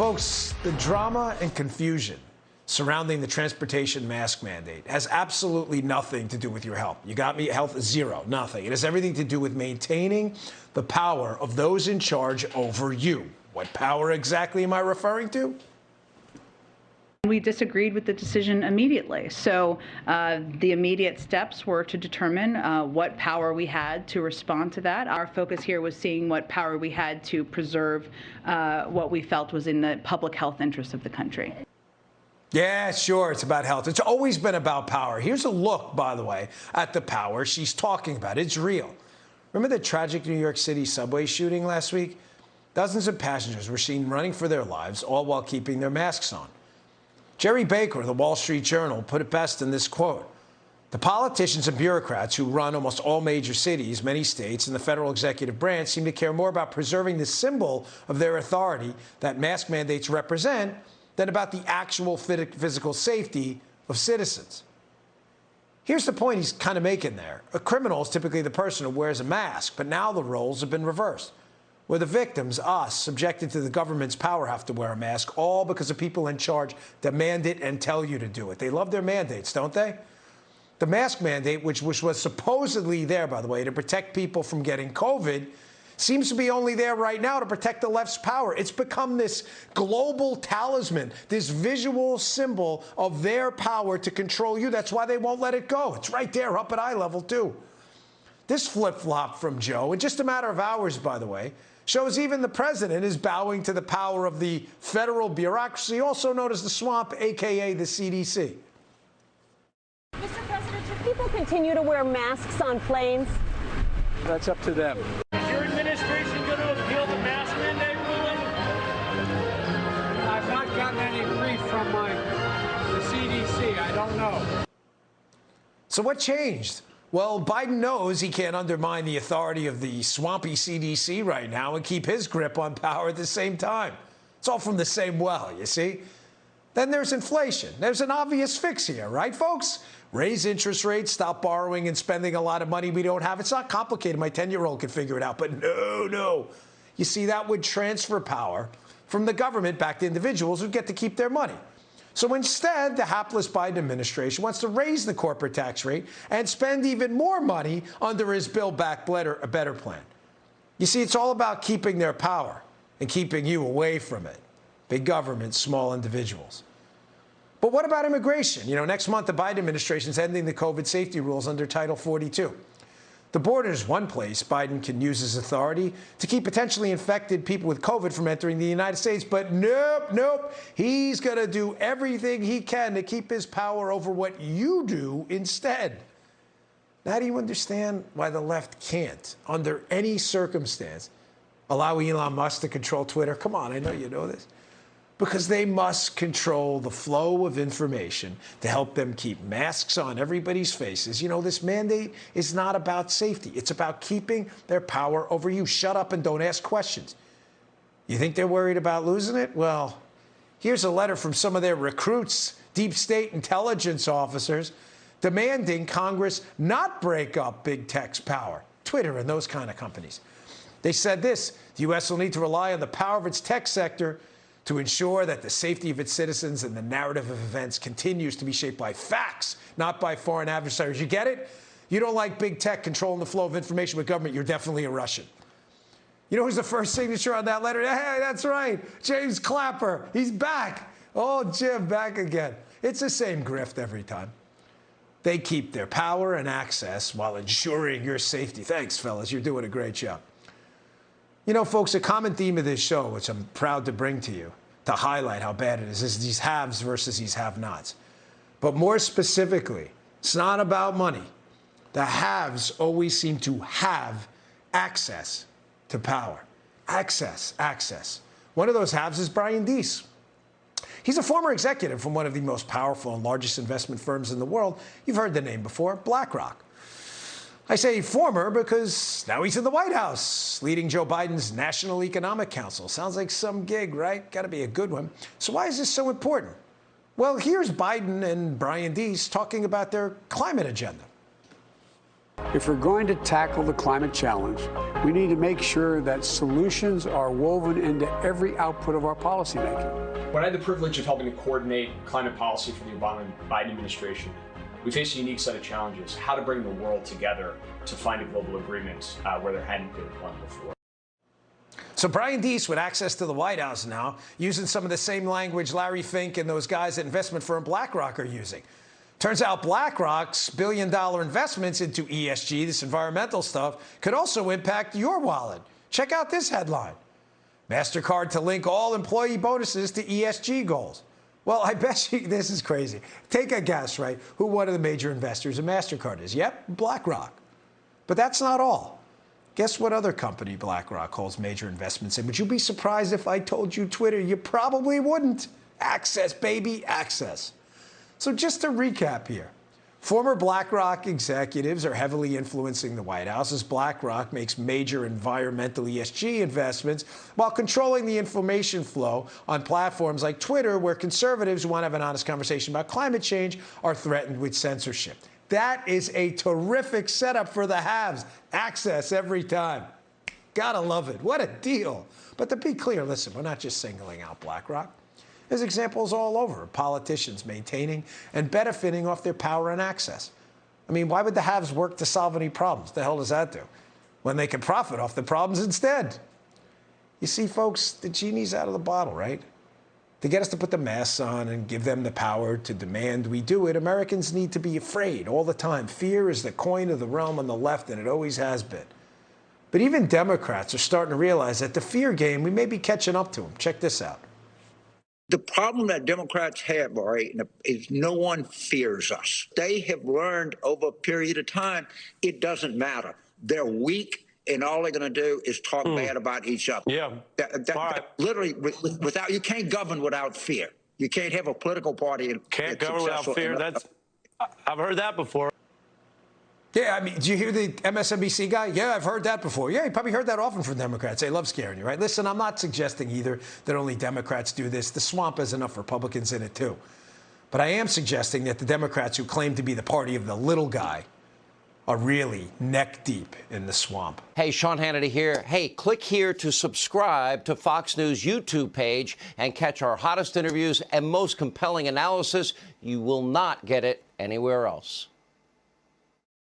Folks, the drama and confusion surrounding the transportation mask mandate has absolutely nothing to do with your health. You got me? Health is zero, nothing. It has everything to do with maintaining the power of those in charge over you. What power exactly am I referring to? We disagreed with the decision immediately. So the immediate steps were to determine what power we had to respond to that. Our focus here was seeing what power we had to preserve what we felt was in the public health interest of the country. Yeah, sure, it's about health. It's always been about power. Here's a look, by the way, at the power she's talking about. It's real. Remember the tragic New York City subway shooting last week? Dozens of passengers were seen running for their lives, all while keeping their masks on. Jerry Baker of the Wall Street Journal put it best in this quote: "The politicians and bureaucrats who run almost all major cities, many states, and the federal executive branch seem to care more about preserving the symbol of their authority that mask mandates represent than about the actual physical safety of citizens." Here's the point he's kind of making there. A criminal is typically the person who wears a mask, but now the roles have been reversed, where the victims, us, subjected to the government's power, have to wear a mask, all because the people in charge demand it and tell you to do it. They love their mandates, don't they? The mask mandate, which was supposedly there, by the way, to protect people from getting COVID, seems to be only there right now to protect the left's power. It's become this global talisman, this visual symbol of their power to control you. That's why they won't let it go. It's right there, up at eye level, too. This flip-flop from Joe, in just a matter of hours, by the way, shows even the president is bowing to the power of the federal bureaucracy, also known as the swamp, a.k.a. the CDC. Mr. President, should people continue to wear masks on planes? That's up to them. Is your administration going to appeal the mask mandate ruling? I've not gotten any brief from the CDC. I don't know. So what changed? Well, Biden knows he can't undermine the authority of the swampy CDC right now and keep his grip on power at the same time. It's all from the same well, you see? Then there's inflation. There's an obvious fix here, right, folks? Raise interest rates, stop borrowing and spending a lot of money we don't have. It's not complicated. My 10-year-old can figure it out. But no. You see, that would transfer power from the government back to individuals who get to keep their money. So instead, the hapless Biden administration wants to raise the corporate tax rate and spend even more money under his Build Back Better plan. You see, it's all about keeping their power and keeping you away from it. Big government, small individuals. But what about immigration? You know, next month, the Biden administration is ending the COVID safety rules under Title 42. The border is one place Biden can use his authority to keep potentially infected people with COVID from entering the United States. But nope. He's going to do everything he can to keep his power over what you do instead. Now, do you understand why the left can't, under any circumstance, allow Elon Musk to control Twitter? Come on, I know you know this. Because they must control the flow of information to help them keep masks on everybody's faces. You know, this mandate is not about safety. It's about keeping their power over you. Shut up and don't ask questions. You think they're worried about losing it? Well, here's a letter from some of their recruits, deep state intelligence officers, demanding Congress not break up big tech's power, Twitter and those kind of companies. They said this: the U.S. will need to rely on the power of its tech sector to ensure that the safety of its citizens and the narrative of events continues to be shaped by facts, not by foreign adversaries. You get it? You don't like big tech controlling the flow of information with government, you're definitely a Russian. You know who's the first signature on that letter? Hey, that's right, James Clapper. He's back. Oh, Jim, back again. It's the same grift every time. They keep their power and access while ensuring your safety. Thanks, fellas. You're doing a great job. You know, folks, a common theme of this show, which I'm proud to bring to you to highlight how bad it is these haves versus these have-nots. But more specifically, it's not about money. The haves always seem to have access to power. Access. One of those haves is Brian Deese. He's a former executive from one of the most powerful and largest investment firms in the world. You've heard the name before, BlackRock. I say former because now he's in the White House, leading Joe Biden's National Economic Council. Sounds like some gig, right? Got to be a good one. So why is this so important? Well, here's Biden and Brian Deese talking about their climate agenda. If we're going to tackle the climate challenge, we need to make sure that solutions are woven into every output of our policymaking. When I had the privilege of helping to coordinate climate policy for the Obama-Biden administration, we faced a unique set of challenges: how to bring the world together to find a global agreement where there hadn't been one before. So Brian Deese with access to the White House now, using some of the same language Larry Fink and those guys at investment firm BlackRock are using. Turns out BlackRock's billion-dollar investments into ESG, this environmental stuff, could also impact your wallet. Check out this headline. MasterCard to link all employee bonuses to ESG goals. Well, I bet you this is crazy. Take a guess, right? Who one of the major investors in MasterCard is? Yep, BlackRock. But that's not all. Guess what other company BlackRock holds major investments in? Would you be surprised if I told you Twitter? You probably wouldn't. Access, baby, access. So just to recap here, former BlackRock executives are heavily influencing the White House as BlackRock makes major environmental ESG investments while controlling the information flow on platforms like Twitter, where conservatives who want to have an honest conversation about climate change are threatened with censorship. That is a terrific setup for the haves. Access every time. Gotta love it. What a deal. But to be clear, listen, we're not just singling out BlackRock. There's examples all over of politicians maintaining and benefiting off their power and access. I mean, why would the haves work to solve any problems? The hell does that do? When they can profit off the problems instead. You see, folks, the genie's out of the bottle, right? To get us to put the masks on and give them the power to demand we do it, Americans need to be afraid all the time. Fear is the coin of the realm on the left, and it always has been. But even Democrats are starting to realize that the fear game, we may be catching up to them. Check this out. The problem that Democrats have, Ari, is no one fears us. They have learned over a period of time it doesn't matter. They're weak, and all they're going to do is talk bad about each other. Yeah. Literally, without you can't govern without fear. You can't have a political party. Can't govern without fear. I've heard that before. Yeah, I mean, did you hear the MSNBC guy? Yeah, I've heard that before. Yeah, you probably heard that often from Democrats. They love scaring you, right? Listen, I'm not suggesting either that only Democrats do this. The swamp has enough Republicans in it, too. But I am suggesting that the Democrats who claim to be the party of the little guy are really neck deep in the swamp. Hey, Sean Hannity here. Hey, click here to subscribe to Fox News YouTube page and catch our hottest interviews and most compelling analysis. You will not get it anywhere else.